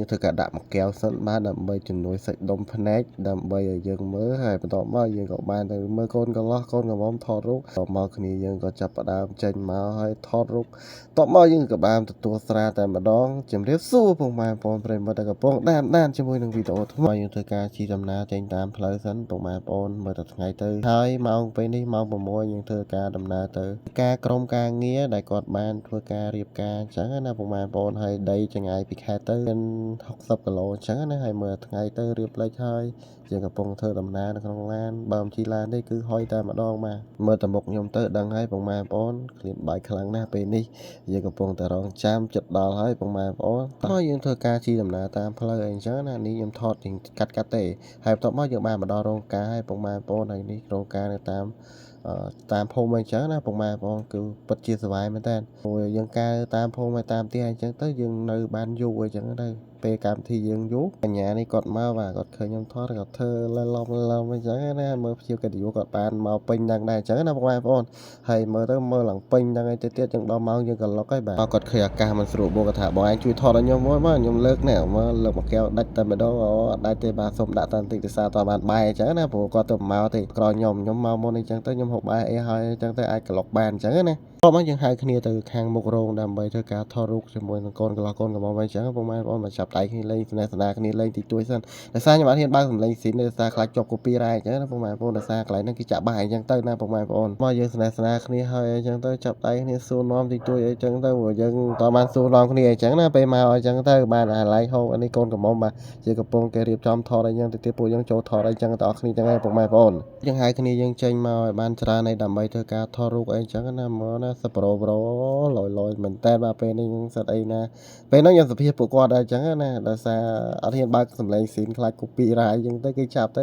ធ្វើការដាក់មកកែវសិនបានដើម្បីជំនួយសាច់ដុំភ្នែកដើម្បីឲ្យយើងមើលហើយបន្ទាប់មកយើងក៏បានទៅមើលកូនកន្លោះកូនក្រមុំថតរូបបន្ទាប់មកគ្នាយើងក៏ចាប់ផ្ដើមចេញមកហើយថតរូបបន្ទាប់មកយើងក៏បានទទួលស្រាតែម្ដងជំរាបសួរពុកម៉ែបងប្អូនប្រិយមិត្តដែលកំពុងតាមជាមួយនឹងវីដេអូថ្មីយើងធ្វើការជិះដំណើរចេញតាមផ្លូវសិនពុកម៉ែបងប្អូនមើលតែថ្ងៃទៅហើយម៉ោងពេលនេះម៉ោង6យើងធ្វើការដំណើរទៅការក្រុមការងារដែលគាត់បានធ្វើការរៀបការអញ្ចឹងណាពុកម៉ែបងប្អូនហើយដីចង្អាយពីខេត្តទៅមាន60គីឡូអញ្ចឹងណាហើយមើលថ្ងៃទៅរៀបលេចហើយយើងកំពុងធ្វើដំណើរនៅក្នុងឡានបើមិនជិះឡានទេគឺហុយតែម្ដងបាទមើលតែមុខខ្ញុំទៅដឹងហើយពុកម៉ែបងប្អូនឃ្លានបាយខ្លាំងណាស់ពេលនេះយើងកំពុងតែរងចាំចិត្តដល់ហើយពុកម៉ែបងប្អូនតោះយើងធ្វើការជិះដំណើរតាមផ្លូវអីអញ្ចឹងណានេះខ្ញុំថតជាងកាត់ទេហើយបន្ទាប់មកយើងបានមកដល់រោងការហើយពុកម៉ែបងប្អូនហើយនេះរោងការនៅតាមភូមិអីចឹងណាពុកម៉ែបងប្អូនគឺពិតជាសុវ័យមែនតើព្រោះយើងកើតាមភូមិហើយតាមផ្ទះអីចឹងទៅយើងនៅបានយូរអីចឹងទៅពេលកម្មវិធីយើងយូរបញ្ញានេះគាត់មកបាទគាត់ឃើញខ្ញុំថតគាត់ធ្វើឡំអីចឹងណាមើលភ្ញៀវកិត្តិយសគាត់បានមកពេញហ្នឹងដែរអញ្ចឹងណាពុកម៉ែបងប្អូនហើយមើលទៅមើលឡើងពេញហ្នឹងឯទៅទៀតយើងដល់ម៉ោងយើងក៏ឡុកហើយបាទគាត់ឃើញអាកាសមិនស្រួលបួគាត់ថាបងឯងជួយថតឲ្យខ្ញុំមួយមកខ្ញុំលើកនេះមើលលើកមកកែវដាច់តែម្ដងអត់ដាច់ទេបាទសុំដាក់តាបន្តិចទៅសារតបានបាយអញ្ចឹងណាព្រោះគាត់ទៅមកទេក្រខ្ញុំមកមុនអញ្ចឹងទៅខ្ញុំហូបបាយអីហើយអញ្ចឹងទៅអាចក្លុកបានអញ្ចឹងណាតោះមកយើងហៅគ្នាទៅខាងមុខរោងដើម្បីធ្វើការថតរូបជាមួយនឹងកូនកន្លោះកូនកំមុំអីចឹងពុកម៉ែបងប្អូនមកចាប់ដៃគ្នាលេងស្នេហ៍សនាគ្នាលេងតិចតួចសិនដោយសារខ្ញុំអត់ហ៊ានបើកសំឡេងស៊ីនដោយសារខ្លាចជាប់ copyright អញ្ចឹងណាពុកម៉ែបងប្អូនដោយសារកន្លែងហ្នឹងគឺចាក់បាយអញ្ចឹងទៅណាពុកម៉ែបងប្អូនមកយើងស្នេហ៍សនាគ្នាហើយអញ្ចឹងទៅចាប់ដៃគ្នាសួរនាំតិចតួចអីចឹងទៅព្រោះយើងតបានសួរនាំគ្នាអញ្ចឹងណាពេលមកអញ្ចឹងទៅបានអាឡៃហូបអានេះកូនកំមុំបាទជាកំពុងគេរៀបចំថតអីចឹងទៅទៀតពួកយើងចូលថតអីចឹងទៅអស់គ្នាចឹងឯងពុកម៉ែបងប្អូនយើងហៅគ្នាយើងចេញមកឲ្យបានច្រើនឯដើម្បីធ្វើការថតរូបអីចឹងណាមកណាសប្រូលយមែនតើបាទពេលនេះខ្ញុំសិតអីណាពេលហ្នឹងខ្ញុំសភាពួកគាត់ដែរអញ្ចឹងណាដោយសារអត់ហ៊ានបើកសំឡេងស៊ីនខ្លាច copyright អញ្ចឹងទៅគេចាប់ទៅ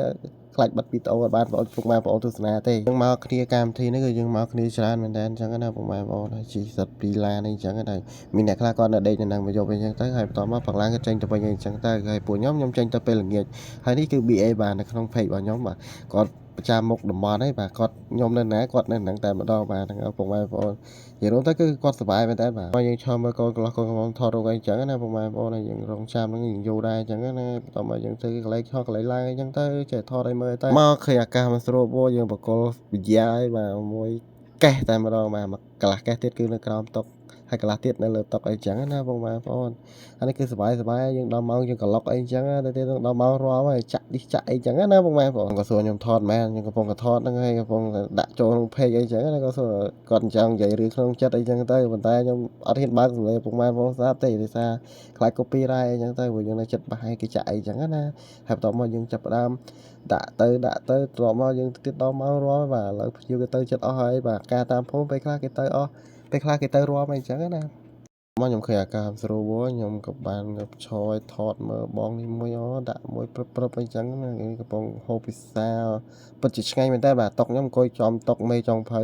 ខ្លាចបាត់វីដេអូឲ្យបានបងពុកម៉ែបងប្អូនទស្សនាទេយើងមកគ្នាកម្មវិធីនេះគឺយើងមកគ្នាច្រើនមែនតើអញ្ចឹងណាពុកម៉ែបងប្អូនហើយជីសិតពីឡានអីអញ្ចឹងទៅមានអ្នកខ្លះគាត់នៅដេកនៅនឹងមកយកអីអញ្ចឹងទៅហើយបន្ទាប់មកផឹកឡើងក៏ចេញទៅវិញអីអញ្ចឹងទៅហើយពួកខ្ញុំចេញទៅពេលល្ងាចហើយនេះគឺ BA បាទនៅក្នុង page របស់ខ្ញុំបាទគាត់ប្រចាំមុខតំបន់ហ្នឹងបាទគាត់ខ្ញុំនៅណាគាត់នៅហ្នឹងតែម្ដងបាទហ្នឹងពុកម៉ែបងប្អូននិយាយរួមទៅគឺគាត់សុបាយមែនតើបាទយើងឈរមើលកូនកន្លោះកូនកំមុំថតរូបអីអញ្ចឹងណាពុកម៉ែបងប្អូនហើយយើងរងចាំហ្នឹងយើងយូរដែរអញ្ចឹងណាបន្ទាប់មកយើងទៅកន្លែងខកកន្លែងឡើងអញ្ចឹងទៅចេះថតឲ្យមើលទៅមកឃើញអាកាសមិនស្រួលពោះយើងបកគលវិយាយបាទមួយកេះតែម្ដងបាទមួយកន្លះកេះទៀតគឺនៅក្រោមតុហើយកន្លះទៀតនៅលើតុអីចឹងណាបងប្អូនអានេះគឺសុបាយយើងដល់ម៉ោងយើងក្លុកអីចឹងទៅទៀតដល់ម៉ោងរាប់ហើយចាក់ឌីសចាក់អីចឹងណាបងប្អូនក៏សួរខ្ញុំថតមែនខ្ញុំកំពុងតែថតហ្នឹងហើយកំពុងតែដាក់ចូលក្នុង page អីចឹងណាក៏សួរគាត់ចង់និយាយរឿងក្នុងចិត្តអីចឹងទៅប៉ុន្តែខ្ញុំអត់ហ៊ានបើកសំឡេងពុកម៉ែបងប្អូនស្ដាប់ទេដោយសារខ្លាច copyright អីចឹងទៅព្រោះយើងនៅចិត្តបាសឲ្យគេចាក់អីចឹងណាហើយបន្ទាប់មកយើងចាប់ផ្ដើមដាក់ទៅត្រឡប់មកយើងទៀតដល់ម៉ោងរាប់បាទឥឡូវភ្ញៀវគេទៅចិត្តអស់ហើយបាទការតាមភូមិពេលខ្លះគេទៅអស់ពេលខ្លះគេទៅរាប់អីចឹងណាមកខ្ញុំឃើញអាកាសស្រួលខ្ញុំក៏បានឈរឲ្យថតមើលបងនេះមួយដាក់មួយព្រឹបអីចឹងណាគេកំពុងហូបពិសាពិតជាឆ្ងាញ់មែនតើបាទតុកខ្ញុំអង្គុយចំតុកមេចុងភៅ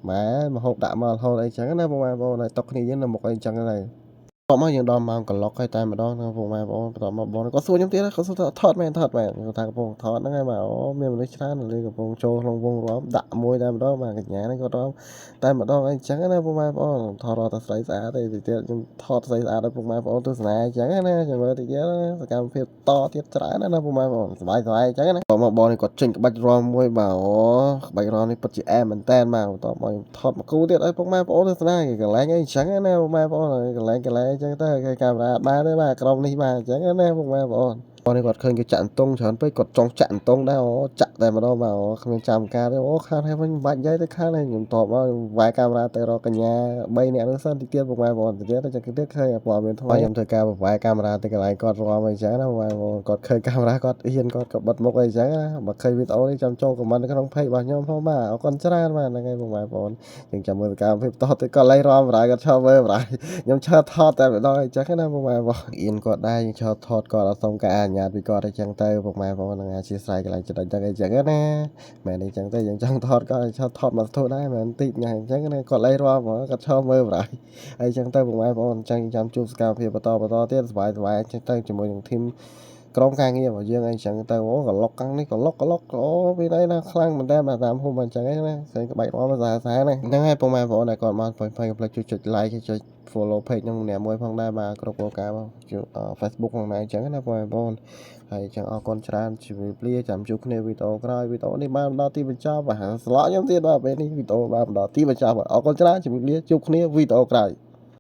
ម៉ែមកហូបដាក់មករហូតអីចឹងណាបងប្អូនហើយតុកគ្នាយើងនៅមុខអីចឹងហ្នឹងបន្ទាប់មកយើងដល់ម៉ោងក្លុកហើយតែម្ដងណាពុកម៉ែបងប្អូនបន្ទាប់មកបងគាត់សួរខ្ញុំទៀតគាត់សួរថតមែនគាត់ថាកំពុងថតហ្នឹងហើយបាទមានមនុស្សច្រើនលើកំពុងចូលក្នុងវងរាប់ដាក់មួយតែម្ដងបាទកញ្ញាហ្នឹងគាត់រាប់តែម្ដងអីចឹងណាពុកម៉ែបងប្អូនថតរត់តែស្រីស្អាតទេទីទៀតខ្ញុំថតស្រីស្អាតឲ្យពុកម៉ែបងប្អូនទស្សនាអញ្ចឹងណាចាំមើលតិចទៀតសកម្មភាពតទៀតច្រើនណាពុកម៉ែបងប្អូនសុបាយអញ្ចឹងណាបងបងនេះគាត់ចេញក្បាច់រាំមួយបាទក្បាច់រាំនេះពិតជាអែមមែនតែនបាទបន្ទាប់មកខ្ញុំថតមកគូទៀតឲ្យពុកម៉ែបងប្អូនទស្សនាកន្លែងអីអញ្ចឹងណាពុកម៉ែបងប្អូនកន្លែងអញ្ចឹងទៅគេកាមេរ៉ាបានទេបាទក្រុមនេះបាទអញ្ចឹងណាពុកម៉ែបងប្អូននេះគាត់ឃើញគេចាក់អន្ទង់ច្រើនពេកគាត់ចង់ចាក់អន្ទង់ដែរចាក់តែម្ដងបាទគ្មានចាំការទេខានហើយវិញមិនបាច់និយាយទៅខានហើយខ្ញុំតបមកវាយកាមេរ៉ាទៅរកកញ្ញា3នាក់នោះសិនតិចទៀតពុកម៉ែបងប្អូនតិចទៀតចាំទៀតឃើញព័ត៌មានថ្មីខ្ញុំធ្វើការវាយកាមេរ៉ាទៅកន្លែងគាត់រាំអីចឹងណាពុកម៉ែបងប្អូនគាត់ឃើញកាមេរ៉ាគាត់ហ៊ានគាត់ក៏បិទមុខអីចឹងណាបើឃើញវីដេអូនេះចាំចូលខមមិននៅក្នុង page របស់ខ្ញុំផងបាទអរគុណច្រើនបាទហ្នឹងហើយពុកម៉ែបងប្អូនយើងចាំមើលសកម្មភាពតទៅគាត់ឡើងរាំបរាយគាត់ឈរមើលបរាយខ្ញុំឈរថតតែម្ដងអញ្ចឹងណាពុកម៉ែបងអៀនគាត់ដែរយើងឈរថតគាត់អត់សុំការអនុញ្ញាតពីគាត់អញ្ចឹងទៅពុកម៉ែបងប្អូននឹងអធិស្ឋានកន្លែងចិត្តអញ្ចឹងអញ្ចឹងណាមែនអញ្ចឹងទៅយើងចង់ថតគាត់ឈរថតមកធូរដែរមែនតិចញ៉ាំអញ្ចឹងណាគាត់ឡើងរាំគាត់ឈរមើលបរាយហើយអញ្ចឹងទៅពុកម៉ែបងប្អូនអញ្ចឹងចាំជួបសកម្មភាពបន្តទៀតសុបាយអញ្ចឹងទៅជាមួយនឹងធីម ក្រុមការងាររបស់យើងអីចឹងទៅអូក៏លុកកាំងនេះក៏លុកអូពីណៃណាខ្លាំងមែនតើបាទតាមភូមិអញ្ចឹងហ្នឹងណាឃើញក្បាច់រាំភាសាហ្នឹងហ្នឹងហើយពុកម៉ែបងប្អូនដែលគាត់មកផ្សេងៗកុំភ្លេចជួយចុច like ចុច follow page ហ្នឹងម្នាក់មួយផងដែរបាទគ្រប់ប្រការFacebook ហ្នឹងដែរអញ្ចឹងណាបងប្អូនហើយអញ្ចឹងអរគុណច្រើនជម្រាបលាចាំជួបគ្នាវីដេអូក្រោយវីដេអូនេះបានដល់ទីបញ្ចប់បាទស្លោខ្ញុំទៀតបាទពេលនេះវីដេអូបានដល់ទីបញ្ចប់អរគុណច្រើនជម្រាបលាជួបគ្នាវីដេអូក្រោយ